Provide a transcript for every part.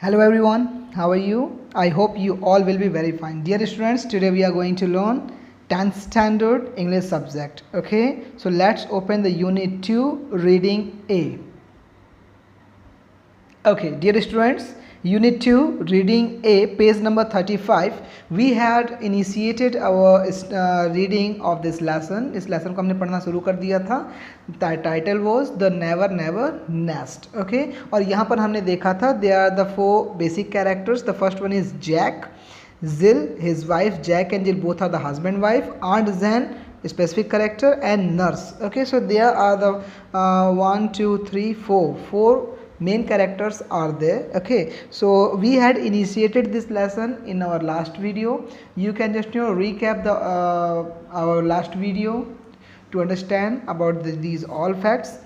Hello everyone, how are you? I hope you all will be very fine. Dear students, today we are going to learn 10th standard English subject. Okay, so let's open the unit 2 reading A. Okay, dear students, unit 2 reading A, page number 35. We had initiated our reading of this lesson. इस lesson को हमने पढ़ना शुरू कर दिया था. The title was the never never nest. Okay, और यहाँ पर हमने देखा था there are the four basic characters. The first one is Jack, Jill, his wife. Jack and Jill both are the husband wife. Aunt Zen, specific character, and nurse. Okay, so there are the 1 2 3 4 main characters are there. Okay, so we had initiated this lesson in our last video. You can just recap the our last video to understand about these all facts.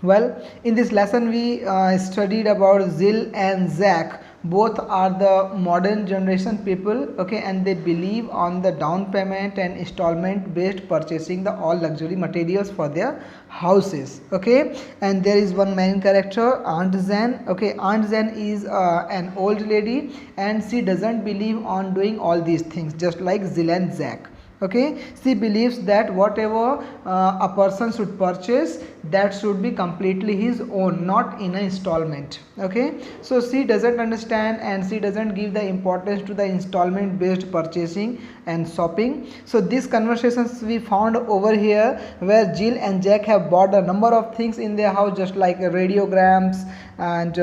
Well, in this lesson we studied about Jill and Zack. Both are the modern generation people, okay, and they believe on the down payment and installment based purchasing the all luxury materials for their houses. Okay, and there is one main character, Aunt Zen. Okay, Aunt Zen is an old lady and she doesn't believe on doing all these things, just like Jill and Zack. Okay, she believes that whatever a person should purchase, that should be completely his own, not in an installment. Okay, so she doesn't understand and she doesn't give the importance to the installment based purchasing and shopping. So these conversations we found over here, where Jill and Jack have bought a number of things in their house, just like radiograms and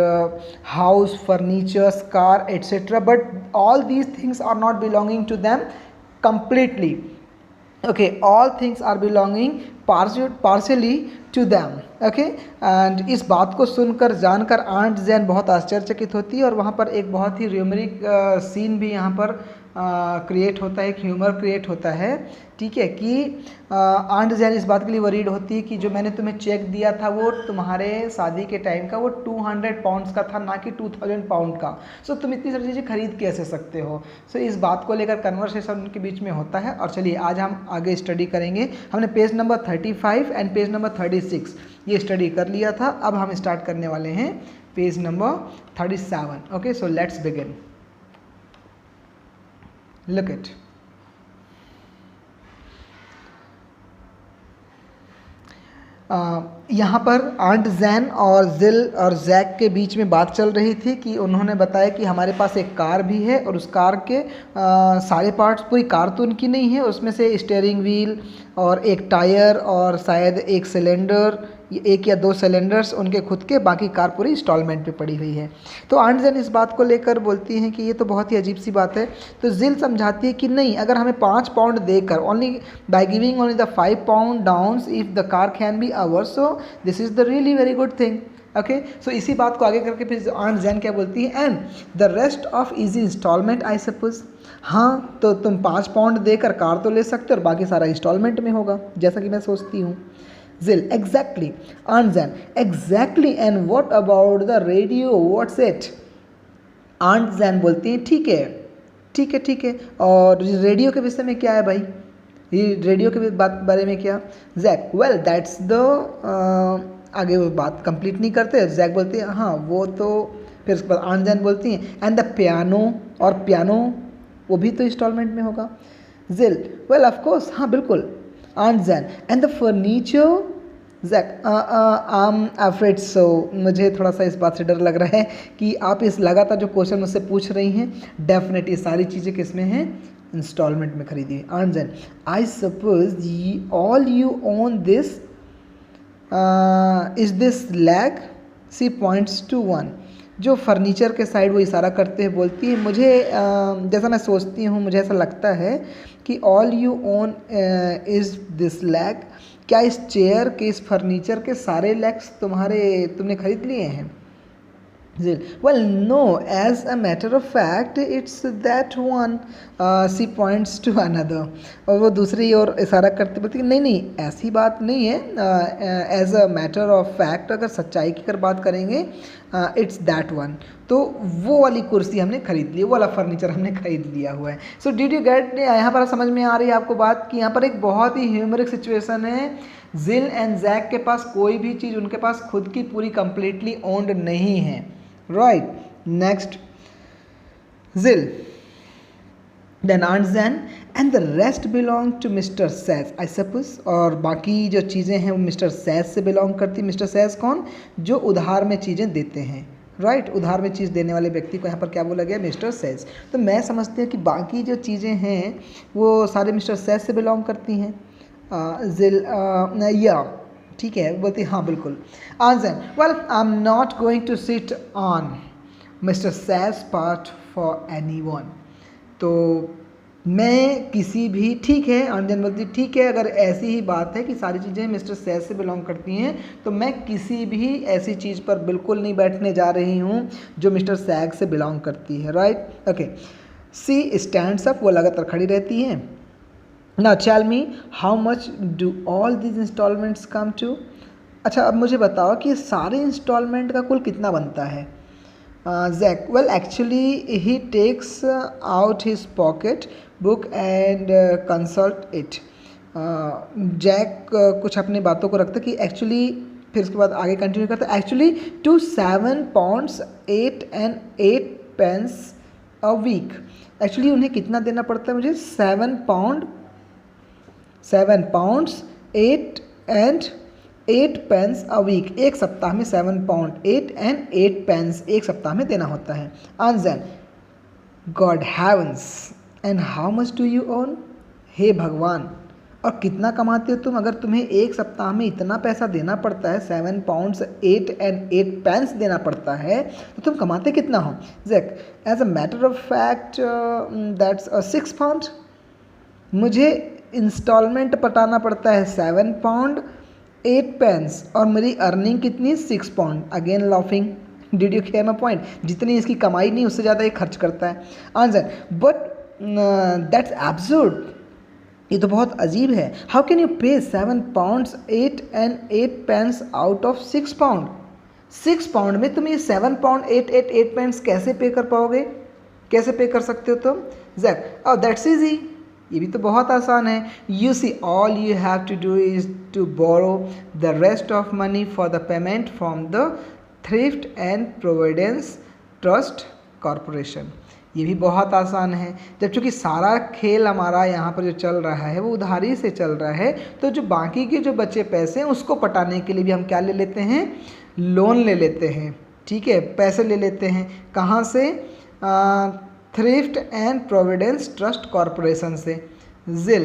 house furniture, car, etc. But all these things are not belonging to them completely. Okay, all things are belonging partially to them. Okay, and इस बात को सुनकर जानकर aunt Jane बहुत आश्चर्यचकित होती है और वहाँ पर एक बहुत ही ह्यूमरिक सीन भी यहाँ पर क्रिएट होता है, एक ह्यूमर क्रिएट होता है. ठीक है, कि आंट जैन इस बात के लिए वरीड होती है कि जो मैंने तुम्हें चेक दिया था वो तुम्हारे शादी के टाइम का वो 200 पाउंड्स का था, ना कि 2000 पाउंड का. सो तुम इतनी सारी चीज़ें खरीद कैसे सकते हो. सो इस बात को लेकर कन्वर्सेशन उनके बीच में होता है. और चलिए आज हम आगे स्टडी करेंगे. हमने page number 35 and page number 36 ये स्टडी कर लिया था. अब हम स्टार्ट करने वाले हैं page number 37. Okay, so let's begin. Look it. यहाँ पर आंट जैन और जिल और जैक के बीच में बात चल रही थी कि उन्होंने बताया कि हमारे पास एक कार भी है और उस कार के सारे पार्ट्स, पूरी कार तो उनकी नहीं है, उसमें से स्टीयरिंग व्हील और एक टायर और शायद एक सिलेंडर, एक या दो सिलेंडर्स उनके खुद के, बाकी कार पूरी इंस्टॉलमेंट पे पड़ी हुई है. तो आंट जैन इस बात को लेकर बोलती हैं कि ये तो बहुत ही अजीब सी बात है. तो जिल समझाती है कि नहीं, अगर हमें 5 पाउंड देकर, only by giving only the 5 pound downs if the car can be ours, so this is the really very good thing. Okay, so इसी बात को आगे करके फिर आंट जैन क्या बोलती है, and the rest of easy installment I suppose. हाँ, तो तुम 5 पाउंड देकर कार तो ले सकते हो और बाकी सारा इंस्टॉलमेंट में होगा, जैसा कि मैं सोचती हूँ. Jill, exactly. Aunt Zen, exactly. And what about the radio? What's it? Aunt Zen बोलती है ठीक है ठीक है ठीक है. और रेडियो के विषय में क्या है भाई, ये रेडियो के बारे में क्या. जैक, वेल दैट्स द, आगे वो बात कंप्लीट नहीं करते. जैक बोलती है हाँ वो तो, फिर उसके बाद आंट जैन बोलती हैं एंड द पियानो, और पियानो वो भी तो इंस्टॉलमेंट में होगा. जिल, वेल ऑफ कोर्स, हाँ बिल्कुल. Aunt Zen, and the furniture. Zack, I'm afraid so. मुझे थोड़ा सा इस बात से डर लग रहा है कि आप इस लगातार जो क्वेश्चन मुझसे पूछ रही हैं, डेफिनेटली सारी चीज़ें किस में हैं, इंस्टॉलमेंट में खरीदी है. Aunt Zen, I suppose all you own this. Is this leg? She points to one. जो फर्नीचर के साइड वो इशारा करते हैं, बोलती है मुझे जैसा मैं सोचती हूँ, मुझे ऐसा लगता है कि all you own is this lag. क्या इस चेयर के, इस फर्नीचर के सारे लेग्स तुमने खरीद लिए हैं. Well, no, as a matter of fact, it's that one. She points to another. और वो दूसरी ओर इशारा करते बोलती है नहीं नहीं ऐसी बात नहीं है. As a matter of fact, अगर सच्चाई की अगर बात करेंगे, इट्स दैट वन. तो वो वाली कुर्सी हमने खरीद ली, वो वाला फर्नीचर हमने खरीद लिया हुआ है. सो डिड यू गेट, यहाँ पर समझ में आ रही है आपको बात कि यहाँ पर एक बहुत ही ह्यूमरिक सिचुएशन है. जिल एंड जैक के पास कोई भी चीज़ उनके पास खुद की पूरी कंप्लीटली ओन्ड नहीं है. Right, next Jill, then Aunt Zen and the rest belong to mister Sage I suppose, और बाकी जो चीज़ें हैं वो मिस्टर सैज से बिलोंग करती। मिस्टर सैज कौन? जो उधार में चीज़ें देते हैं, राइट उधार में चीज़ देने वाले व्यक्ति को यहाँ पर क्या बोला गया? मिस्टर सैज। तो मैं समझती हूँ कि बाकी जो चीज़ें हैं वो सारे मिस्टर सैज से बिलोंग करती हैं। जिल या ठीक है, बोलती हाँ बिल्कुल। Aunt Zen, well I am not going to sit on mister Sage part for anyone. तो मैं किसी भी, ठीक है Aunt Zen बोलती ठीक है, अगर ऐसी ही बात है कि सारी चीज़ें मिस्टर सैज से बिलोंग करती हैं तो मैं किसी भी ऐसी चीज़ पर बिल्कुल नहीं बैठने जा रही हूँ जो मिस्टर सैग से बिलोंग करती है, right okay. She stands up, वो लगातार खड़ी रहती है। Now tell me how much do all these installments come to. अच्छा अब मुझे बताओ कि सारे इंस्टॉलमेंट का कुल कितना बनता है? Zack, well actually he takes out his pocket book and consult it. Jack कुछ अपनी बातों को रखता है कि एक्चुअली, फिर उसके बाद आगे कंटिन्यू करता है, actually two 7 pounds 8 and 8 pence a week. Actually उन्हें कितना देना पड़ता है मुझे? 7 pounds 8 and 8 pence a week. एक सप्ताह में 7 pound 8 and 8 pence एक सप्ताह में देना होता है। Aunt Zen, God heavens, and how much do you own? हे भगवान, और कितना कमाते हो तुम? अगर तुम्हें एक सप्ताह में इतना पैसा देना पड़ता है, 7 pounds 8 and 8 pence देना पड़ता है, तो तुम कमाते कितना हो? Zack, as a matter of fact that's a 6 pound। मुझे इंस्टॉलमेंट पटाना पड़ता है 7 pound 8 pence और मेरी अर्निंग कितनी? 6 pound। Again laughing, did you care my point? जितनी इसकी कमाई नहीं उससे ज़्यादा ये खर्च करता है। आंसर, बट दैट्स एब्सर्ड, ये तो बहुत अजीब है। हाउ कैन यू पे 7 pounds 8 and 8 pence out of 6 pound? 6 pound में तुम ये 7 pound 8 pence कैसे पे कर पाओगे? कैसे पे कर सकते हो तुम? जैक, ओह दैट्स इजी, ये भी तो बहुत आसान है। You see all you have to do is to borrow the rest of money for the payment from the thrift and providence trust corporation. ये भी बहुत आसान है। जब चूँकि सारा खेल हमारा यहाँ पर जो चल रहा है वो उधारी से चल रहा है, तो जो बाकी के जो बचे पैसे हैं उसको पटाने के लिए भी हम क्या ले लेते हैं? लोन ले लेते हैं, ठीक है, पैसे ले लेते हैं। कहाँ से? Thrift and providence trust corporation से। Jill,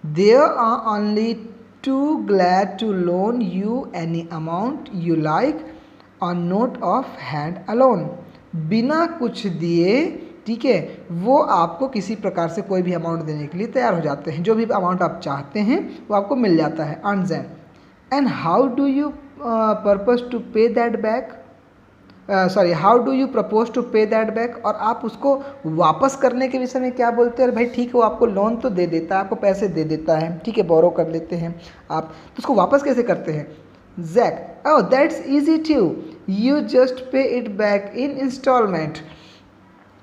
there are only too glad to loan you any amount you like on note of hand alone. बिना कुछ दिए, ठीक है, वो आपको किसी प्रकार से कोई भी अमाउंट देने के लिए तैयार हो जाते हैं। जो भी अमाउंट आप चाहते हैं वो आपको मिल जाता है। Aunt Zen, and how do you purpose to pay that back? How do you propose to pay that back? और आप उसको वापस करने के विषय में क्या बोलते हैं? भाई ठीक है, वो आपको लोन तो दे देता है, आपको पैसे दे देता है, ठीक है, बोरो कर लेते हैं आप, तो उसको वापस कैसे करते हैं? Zack, oh that's easy too, you just pay it back in installment।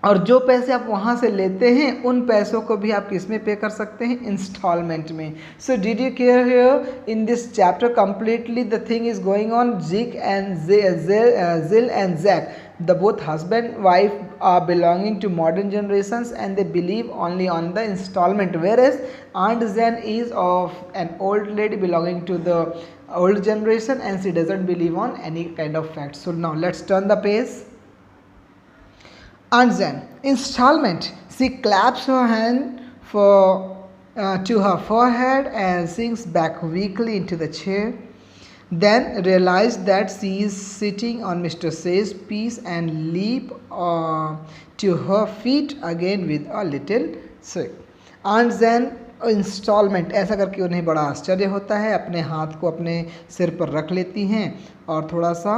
और जो पैसे आप वहाँ से लेते हैं उन पैसों को भी आप किस में पे कर सकते हैं? इंस्टॉलमेंट में। So did you care here in this chapter completely the thing is going on Zack and Jill and Jack, the both husband wife are belonging to modern generations and they believe only on the installment, whereas Aunt Zen is of an old lady belonging to the old generation and she doesn't believe on any kind of facts. So now let's turn the page. Aunt Zen, installment. She claps her hand to her forehead and sinks back weakly into the chair. Then realized that she is sitting on Mr. Say's piece and leap to her feet again with a little shriek. Aunt Zen, installment, ऐसा करके उन्हें बड़ा आश्चर्य होता है। अपने हाथ को अपने सिर पर रख लेती हैं और थोड़ा सा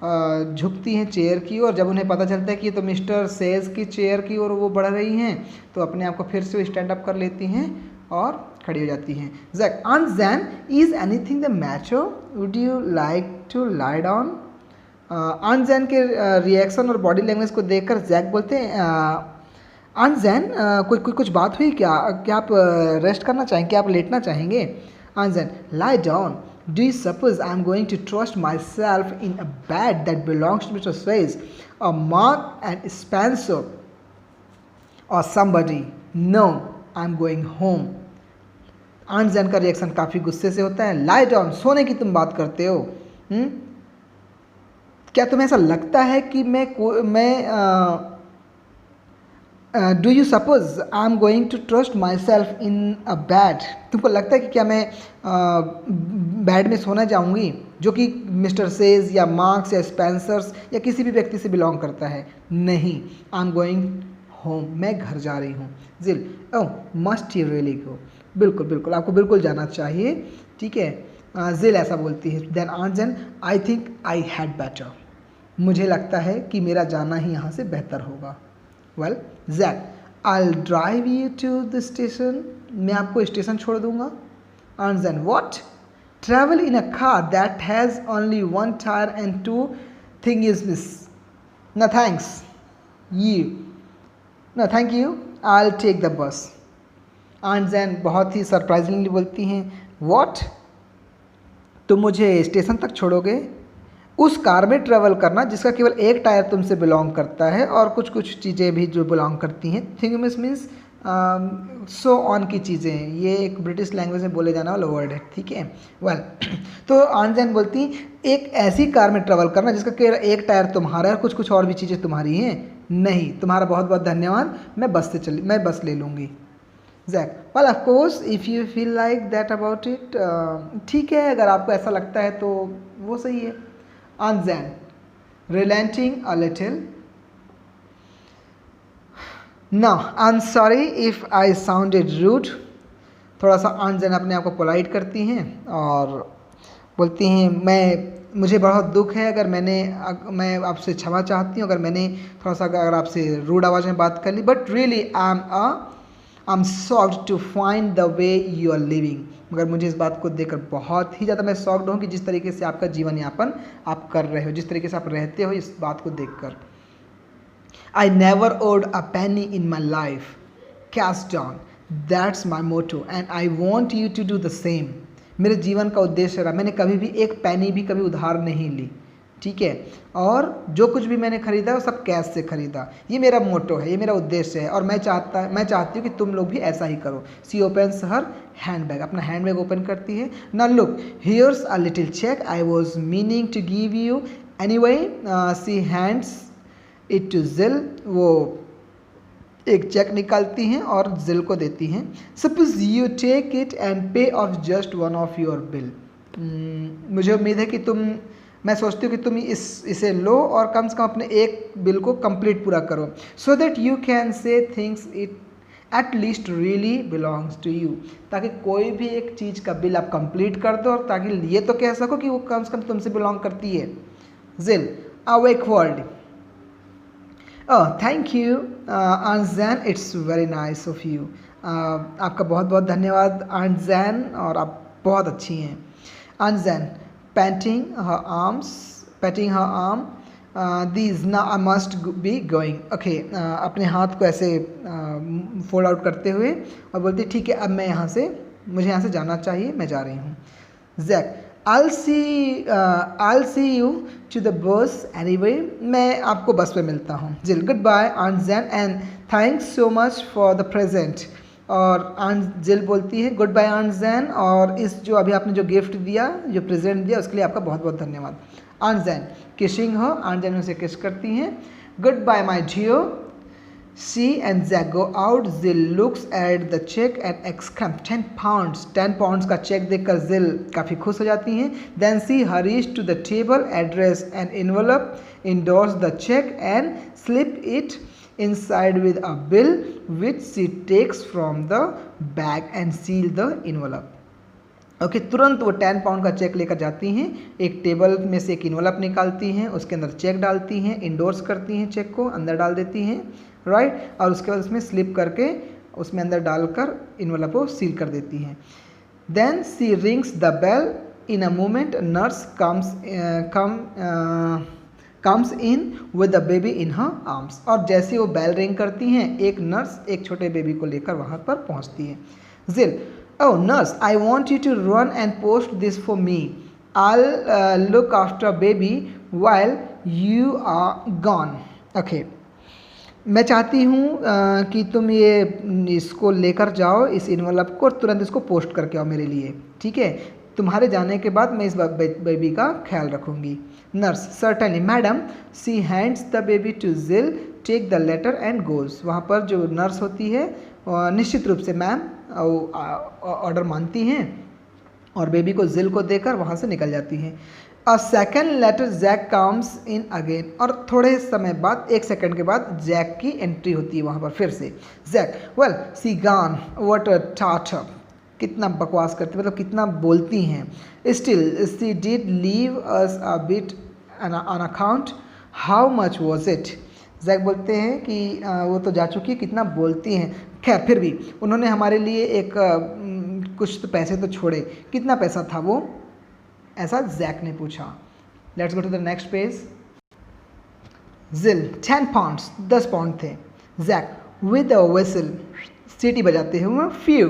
झुकती हैं चेयर की ओर। जब उन्हें पता चलता है कि ये तो मिस्टर सेज की चेयर की ओर वो बढ़ रही हैं, तो अपने आप को फिर से स्टैंड अप कर लेती हैं और खड़ी हो जाती हैं। Jack, Aunt Zen, is anything the matter? Would you like to lie down? Aunt Zen के रिएक्शन और बॉडी लैंग्वेज को देखकर जैक बोलते हैं, Aunt Zen, कुछ बात हुई क्या? क्या आप रेस्ट करना चाहेंगे? क्या आप लेटना चाहेंगे? Aunt Zen, lie down. Do you suppose I am going to trust myself in a bed that belongs to Mr. Swayze? or Mark and Spencer or somebody, no, I'm going home. Aunt Jane का reaction काफ़ी गुस्से से होता है. Lie down, सोने की तुम बात करते हो. क्या तुम्हें ऐसा लगता है कि do you suppose I am going to trust myself in a bed. तुमको लगता है कि क्या मैं बेड में सोना जाऊंगी जो कि मिस्टर सेज या मार्क्स या स्पेंसर्स या किसी भी व्यक्ति से बिलोंग करता है? नहीं, आई एम गोइंग होम, मैं घर जा रही हूँ. जिल, ओह मस्ट यू रियली गो. बिल्कुल बिल्कुल, आपको बिल्कुल जाना चाहिए. ठीक है. जिल ऐसा बोलती है. Then aunt Jane, I think I had better. मुझे लगता है कि मेरा जाना ही यहाँ से बेहतर होगा. Well Jack, I drive you to the station. मैं आपको स्टेशन छोड़ दूंगा. Aunt Jane, what? Travel in a car that has only one tyre and two thing is miss. No thanks you, no thank you, I will take the bus. Aunt Jane बहुत ही surprisingly बोलती हैं, what? तुम मुझे station तक छोड़ोगे? उस car में ट्रैवल करना जिसका केवल एक टायर तुमसे बिलोंग करता है और कुछ कुछ चीज़ें भी जो बिलोंग करती हैं. Thing miss means so on की चीज़ें. ये एक ब्रिटिश लैंग्वेज में बोले जाने वाला वर्ड है. ठीक है. वेल तो आंट जैन बोलती, एक ऐसी कार में ट्रैवल करना जिसका केवल एक टायर तुम्हारा है और कुछ कुछ और भी चीज़ें तुम्हारी हैं? नहीं, तुम्हारा बहुत बहुत धन्यवाद, मैं बस ले लूँगी. Jack, well of course if you feel like that about it. ठीक है, अगर आपको ऐसा लगता है तो वो सही है. Aunt Zan, relenting a little. No, I'm sorry if I sounded rude. थोड़ा सा आंट जैन अपने आप को पोलाइट करती हैं और बोलती हैं, मुझे बहुत दुख है अगर मैं आपसे क्षमा चाहती हूँ अगर मैंने थोड़ा सा अगर आपसे रूड आवाज़ में बात कर ली. But really I am shocked to find the way you are living. मगर मुझे इस बात को देखकर बहुत ही ज़्यादा मैं शॉक्ड हूँ कि जिस तरीके से आपका जीवन यापन आप कर रहे हो, जिस तरीके से आप रहते हो, इस बात को देखकर. I never owed a penny in my life, cash down, that's my motto and I want you to do the same. मेरे जीवन का उद्देश्य रहा, मैंने कभी भी एक पेनी भी कभी उधार नहीं ली. ठीक है. और जो कुछ भी मैंने खरीदा वो सब कैश से खरीदा. ये मेरा मोटो है, ये मेरा उद्देश्य है और मैं चाहती हूँ कि तुम लोग भी ऐसा ही करो. सी ओपन्स हर हैंडबैग, अपना हैंडबैग ओपन करती है. Now look, here's a little cheque I was meaning to give you anyway. She hands it to Jill. वो एक चेक निकालती हैं और जिल को देती हैं. Suppose you take it and pay off just one of your bill. मुझे उम्मीद है कि मैं सोचती हूँ कि तुम इसे लो और कम से कम अपने एक बिल को कंप्लीट पूरा करो. So that you can say things it at least really belongs to you. ताकि कोई भी एक चीज़ का बिल आप कंप्लीट कर दो और ताकि ये तो कह सको कि वो कम से कम तुमसे बिलोंग करती है. Jill, awake world. Oh thank you aunt Jane, it's very nice of you. आपका बहुत बहुत धन्यवाद आंट जैन, और आप बहुत अच्छी हैं. Aunt Jane, patting her arm. These now I must be going. Okay. अपने हाथ को ऐसे फोल्ड आउट करते हुए और बोलती, ठीक है अब मुझे यहाँ से जाना चाहिए, मैं जा रही हूँ. Jack, I'll see you to the bus anyway. मैं आपको बस पे मिलता हूँ. Jill, good bye aunt Jane and thanks so much for the present. और आंट जिल बोलती है, गुड बाय आंट जैन, और इस जो अभी आपने जो गिफ्ट दिया, जो प्रेजेंट दिया, उसके लिए आपका बहुत बहुत धन्यवाद. आंट जैन, किशिंग हो. आंट जैन उसे किस करती हैं. Goodbye my dear. She and Jack go out. Jill looks at the cheque and exclaim, 10 pounds. 10 pounds का चेक देखकर जिल काफ़ी खुश हो जाती हैं. Then she hurries to the table, address and envelope, endorse the cheque and slip it inside with a bill which she takes from the bag and seal the envelope. Okay, तुरंत वो 10 pound का check लेकर जाती हैं. एक table में से एक इन्वलप निकालती हैं, उसके अंदर चेक डालती हैं, इंडोर्स करती हैं, चेक को अंदर डाल देती हैं. राइट. और उसके बाद उसमें स्लिप करके उसमें अंदर डालकर इन्वलप को सील कर देती हैं. Then she rings the bell. In a moment nurse comes in with the baby in her arms. और जैसे वो बेल रिंग करती हैं, एक नर्स एक छोटे बेबी को लेकर वहाँ पर पहुँचती है. Jill, oh nurse, I want you to run and post this for me. I look after baby while you are gone. Okay, मैं चाहती हूँ कि तुम ये इसको लेकर जाओ, इस इन्वेलप को, और तुरंत इसको पोस्ट करके आओ मेरे लिए, ठीक है? तुम्हारे जाने के बाद मैं इस बेबी का ख्याल रखूँगी। Nurse, certainly madam. She hands the baby to Jill, take the letter and goes. वहाँ पर जो नर्स होती है निश्चित रूप से मैम ऑर्डर मानती हैं और बेबी को जिल को देकर वहाँ से निकल जाती हैं। A second later Jack comes in again, और थोड़े समय बाद, 1 सेकेंड के बाद जैक की एंट्री होती है वहाँ पर फिर से। जैक, वेल सी गान व्हाट अ टाटर, कितना बकवास करती, मतलब कितना बोलती हैं। Still she did leave us a bit on account, how much was it. Jack बोलते हैं कि वो तो जा चुकी है, कितना बोलती हैं, खैर फिर भी उन्होंने हमारे लिए एक कुछ तो पैसे तो छोड़े, कितना पैसा था वो, ऐसा जैक ने पूछा। Let's go to the next page. Jill, 10 pounds, 10 pound थे। जैक, विद अ व्हिसल, सीटी बजाते हुए, phew,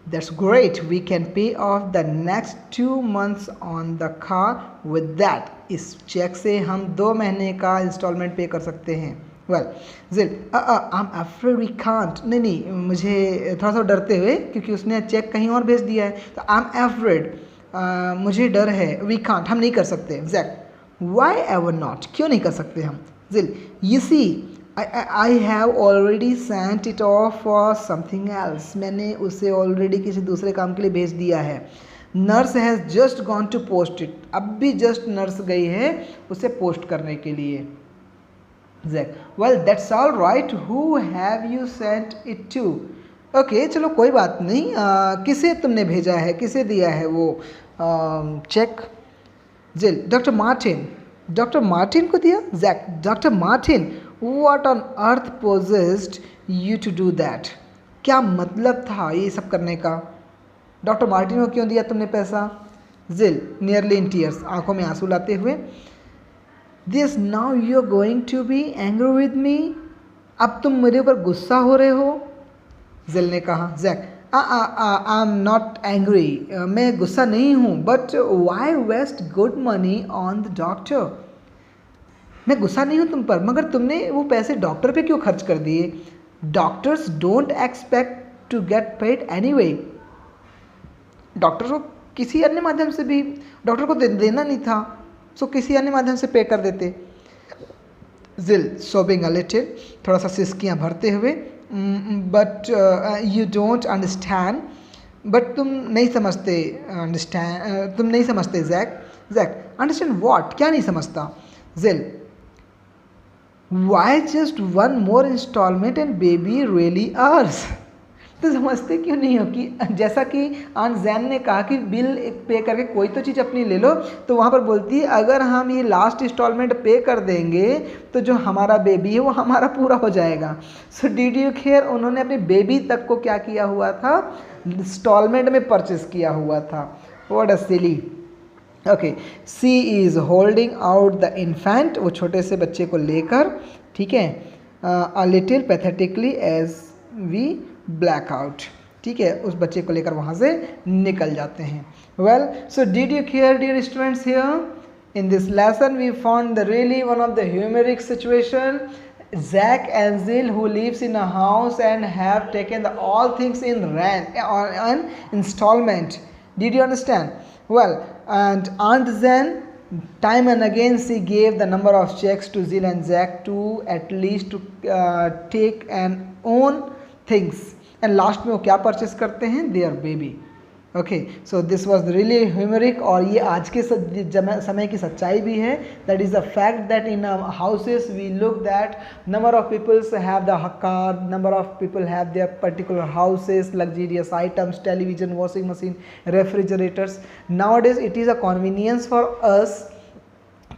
that's great, we can pay off the next 2 months on the car with that. इस चेक से हम 2 महीने का इंस्टॉलमेंट पे कर सकते हैं। Well, Jill, I am afraid we can't, नहीं, मुझे थोड़ा सा डरते हुए, क्योंकि उसने चेक कहीं और भेज दिया है, तो आई एम अफ्रेड, मुझे डर है, वी कांट, हम नहीं कर सकते। जैक, वाई एवर नॉट, क्यों नहीं कर सकते हम। Jill, you see I have already sent it off for something else, मैंने उसे ऑलरेडी किसी दूसरे काम के लिए भेज दिया है। Nurse has just gone to post it, अब भी जस्ट नर्स गई है उसे पोस्ट करने के लिए। Jack, well that's all right, who have you sent it to. Okay, चलो कोई बात नहीं, किसे तुमने भेजा है, किसे दिया है वो चेक। जिल, डॉक्टर मार्टिन, डॉक्टर मार्टिन को दिया। Jack, doctor Martin, what on earth possessed you to do that, क्या मतलब था ये सब करने का, डॉक्टर मार्टिन को क्यों दिया तुमने पैसा। जिल, नियरली इन टीयर्स, आंखों में आंसू लाते हुए, this now you are going to be angry with me, अब तुम मेरे ऊपर गुस्सा हो रहे हो। जिल ने कहा। Jack, I am not angry, मैं गुस्सा नहीं हूँ, but why waste good money on the doctor, मैं गुस्सा नहीं हूँ तुम पर, मगर तुमने वो पैसे डॉक्टर पे क्यों खर्च कर दिए। Doctors don't expect to get paid anyway, doctor को किसी अन्य माध्यम से भी, डॉक्टर को देना नहीं था, सो किसी अन्य माध्यम से पे कर देते। जिल, सोबिंग अ लिटिल, थोड़ा सा सिसकियाँ भरते हुए, but you don't understand, but तुम नहीं समझते, अंडरस्टैंड तुम नहीं समझते। जैक, जैक, अंडरस्टैंड व्हाट, क्या नहीं समझता। Jill, why just 1 more instalment and baby really ours, तो समझते क्यों नहीं हो कि जैसा कि आंट जैन ने कहा कि बिल पे करके कोई तो चीज़ अपनी ले लो, तो वहाँ पर बोलती है अगर हम ये लास्ट इंस्टॉलमेंट पे कर देंगे तो जो हमारा बेबी है वो हमारा पूरा हो जाएगा। सो डिड यू केयर, उन्होंने अपने बेबी तक को क्या किया हुआ था, इंस्टॉलमेंट में परचेस किया हुआ था। What a silly. Okay, she is holding out the infant, वो छोटे से बच्चे को लेकर, ठीक है, a little pathetically as we black out, ठीक है, उस बच्चे को लेकर वहाँ से निकल जाते हैं। Well, so did you care dear students, here in this lesson we found the really one of the humoric situation, Zack and Jill who lives in a house and have taken the all things in rent on installment. Did you understand? Well, and Aunt Zen, time and again she gave the number of checks to Jill and Zack to at least to take and own things. And last में वो क्या purchase करते हैं, their baby. Okay, so this was really humoric, और ये आज के समय की सच्चाई भी है। That is the fact that in houses we look that number of peoples have the car, number of people have their particular houses, luxurious items, television, washing machine, refrigerators. Nowadays it is a convenience for us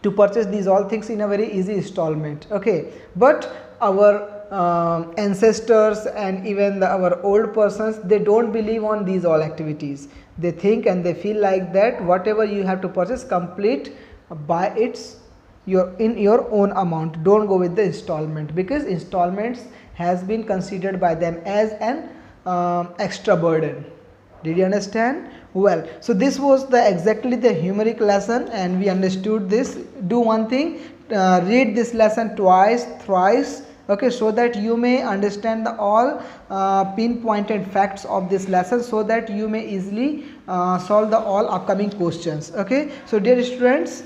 to purchase these all things in a very easy installment. Okay, but our ancestors and even our old persons, they don't believe on these all activities. They think and they feel like that whatever you have to purchase, complete by in your own amount, don't go with the installment, because installments has been considered by them as an extra burden. Did you understand? Well, so this was exactly the humoric lesson and we understood this. Do one thing, read this lesson twice, thrice, okay, so that you may understand the all pinpointed facts of this lesson, so that you may easily solve the all upcoming questions. Okay, so dear students,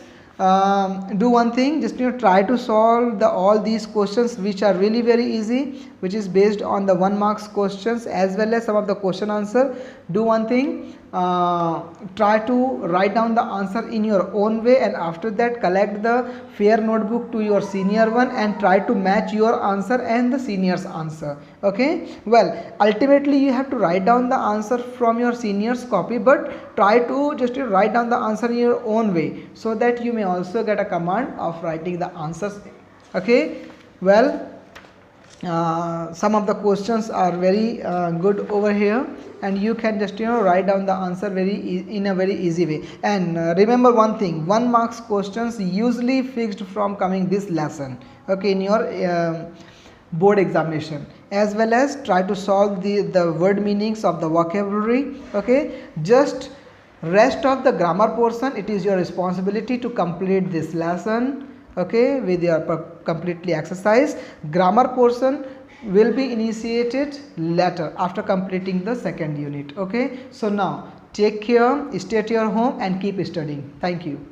do one thing, just try to solve the all these questions which are really very easy, which is based on the 1 marks questions as well as some of the question answer. Do one thing, try to write down the answer in your own way, and after that collect the fair notebook to your senior one and try to match your answer and the senior's answer. Okay, well, ultimately you have to write down the answer from your senior's copy, but try to just write down the answer in your own way, so that you may also get a command of writing the answers. Okay, well, some of the questions are very good over here, and you can just write down the answer in a very easy way. And remember one thing, 1 marks questions usually fixed from coming this lesson, okay, in your board examination, as well as try to solve the word meanings of the vocabulary. Okay, just rest of the grammar portion, it is your responsibility to complete this lesson, okay, with your completely exercise. Grammar portion will be initiated later after completing the second unit. Okay, so now take care, stay at your home and keep studying. Thank you.